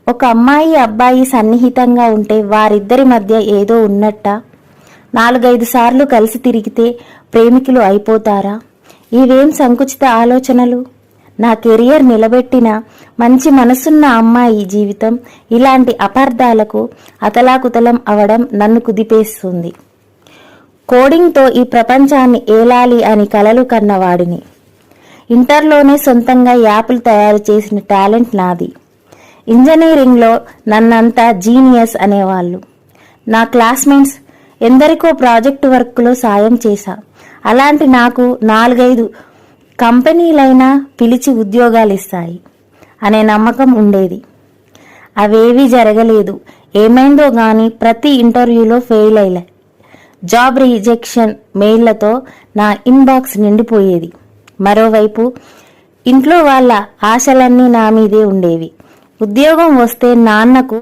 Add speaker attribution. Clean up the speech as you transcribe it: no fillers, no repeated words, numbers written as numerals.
Speaker 1: ఒక అమ్మాయి అబ్బాయి సన్నిహితంగా ఉంటే వారిద్దరి మధ్య ఏదో ఉన్నట్ట? 4-5 సార్లు కలిసి తిరిగితే ప్రేమికులు అయిపోతారా? ఇవేం సంకుచిత ఆలోచనలు? నా కెరియర్ నిలబెట్టిన మంచి మనసున్న అమ్మాయి జీవితం ఇలాంటి అపార్థాలకు అతలాకుతలం అవడం నన్ను కుదిపేస్తుంది. కోడింగ్తో ఈ ప్రపంచాన్ని ఏలాలి అని కలలు కన్నవాడిని. ఇంటర్లోనే సొంతంగా యాప్లు తయారు చేసిన టాలెంట్ నాది. ఇంజనీరింగ్లో నన్నంతా జీనియస్ అనేవాళ్ళు. నా క్లాస్మేట్స్ ఎందరికో ప్రాజెక్టు వర్క్లో సాయం చేశా. అలాంటి నాకు 4-5 కంపెనీలైనా పిలిచి ఉద్యోగాలు ఇస్తాయి అనే నమ్మకం ఉండేది. అవేవీ జరగలేదు. ఏమైందో గాని ప్రతి ఇంటర్వ్యూలో ఫెయిల్ అయ్యా. జాబ్ రిజెక్షన్ మెయిళ్లతో నా ఇన్బాక్స్ నిండిపోయేది. మరోవైపు ఇంట్లో వాళ్ళ ఆశలన్నీ నా మీదే ఉండేవి. ఉద్యోగం వస్తే నాన్నకు